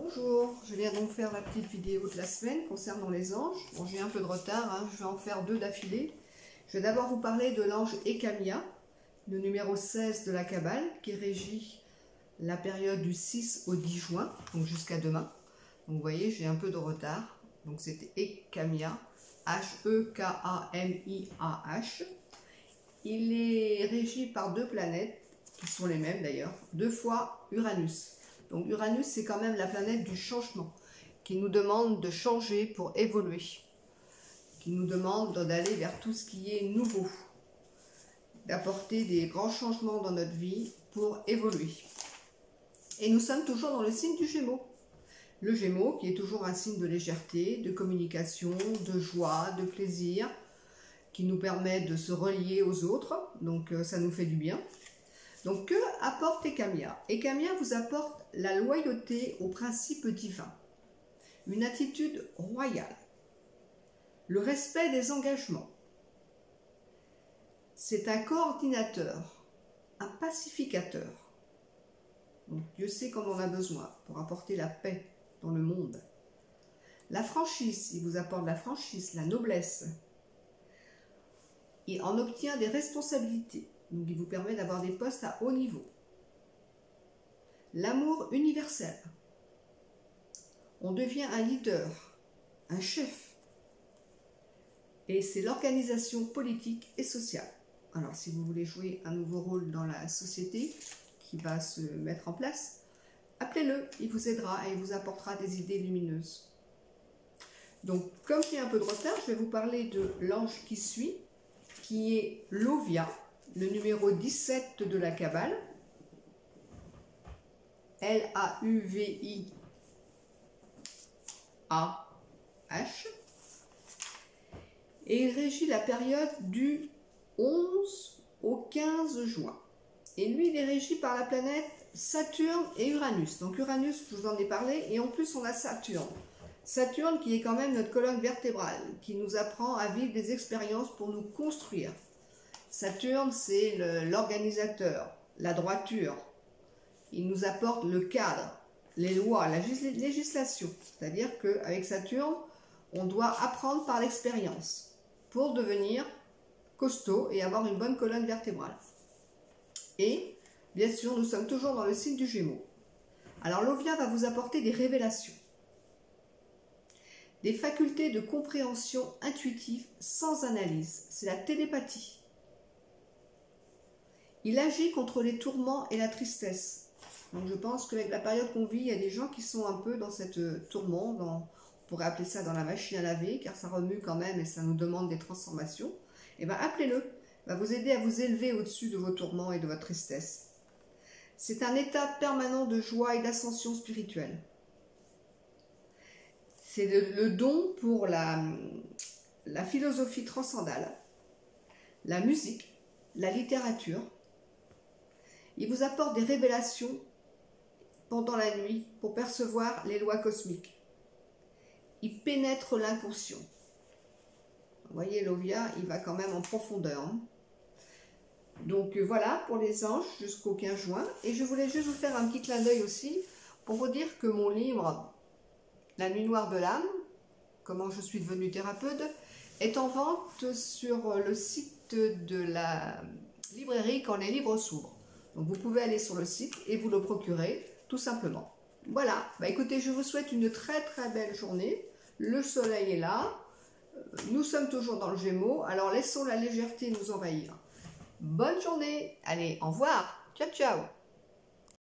Bonjour, je viens donc faire la petite vidéo de la semaine concernant les anges. Bon, j'ai un peu de retard, je vais en faire deux d'affilée. Je vais d'abord vous parler de l'ange Ekamia, le numéro 16 de la Kabbale, qui régit la période du 6 au 10 juin, donc jusqu'à demain. Donc vous voyez, j'ai un peu de retard. Donc c'était Ekamia, H-E-K-A-M-I-A-H. Il est régi par deux planètes, qui sont les mêmes d'ailleurs, deux fois Uranus. Donc Uranus, c'est quand même la planète du changement, qui nous demande de changer pour évoluer, qui nous demande d'aller vers tout ce qui est nouveau, d'apporter des grands changements dans notre vie pour évoluer. Et nous sommes toujours dans le signe du Gémeaux. Le Gémeaux qui est toujours un signe de légèreté, de communication, de joie, de plaisir, qui nous permet de se relier aux autres, donc ça nous fait du bien. Donc que apporte Ekamia? Ekamia vous apporte la loyauté aux principes divins, une attitude royale, le respect des engagements. C'est un coordinateur, un pacificateur. Donc Dieu sait comme on a besoin pour apporter la paix dans le monde. La franchise, il vous apporte la franchise, la noblesse. Il en obtient des responsabilités. Donc il vous permet d'avoir des postes à haut niveau. L'amour universel. On devient un leader, un chef. Et c'est l'organisation politique et sociale. Alors si vous voulez jouer un nouveau rôle dans la société qui va se mettre en place, appelez-le, il vous aidera et il vous apportera des idées lumineuses. Donc comme j'ai un peu de retard, je vais vous parler de l'ange qui suit, qui est Lauvia, le numéro 17 de la Kabbale, L-A-U-V-I-A-H, et il régit la période du 11 au 15 juin. Et lui, il est régi par la planète Saturne et Uranus. Donc Uranus, je vous en ai parlé, et en plus on a Saturne. Saturne qui est quand même notre colonne vertébrale, qui nous apprend à vivre des expériences pour nous construire. Saturne, c'est l'organisateur, la droiture. Il nous apporte le cadre, les lois, la législation. C'est-à-dire qu'avec Saturne, on doit apprendre par l'expérience pour devenir costaud et avoir une bonne colonne vertébrale. Et, bien sûr, nous sommes toujours dans le signe du Gémeaux. Alors, Lauvia va vous apporter des révélations, des facultés de compréhension intuitive sans analyse. C'est la télépathie. Il agit contre les tourments et la tristesse. Donc je pense qu'avec la période qu'on vit, il y a des gens qui sont un peu dans cette tourment, on pourrait appeler ça dans la machine à laver, car ça remue quand même et ça nous demande des transformations. Et bien appelez-le, il va vous aider à vous élever au-dessus de vos tourments et de votre tristesse. C'est un état permanent de joie et d'ascension spirituelle. C'est le don pour la philosophie transcendale, la musique, la littérature. Il vous apporte des révélations pendant la nuit pour percevoir les lois cosmiques. Il pénètre l'inconscient. Vous voyez, Lauvia, il va quand même en profondeur. Donc voilà pour les anges jusqu'au 15 juin. Et je voulais juste vous faire un petit clin d'œil aussi pour vous dire que mon livre « La nuit noire de l'âme », comment je suis devenue thérapeute, est en vente sur le site de la librairie quand les livres s'ouvrent. Donc vous pouvez aller sur le site et vous le procurer tout simplement. Voilà, écoutez, je vous souhaite une très très belle journée. Le soleil est là, nous sommes toujours dans le Gémeaux, alors laissons la légèreté nous envahir. Bonne journée, allez, au revoir, ciao ciao.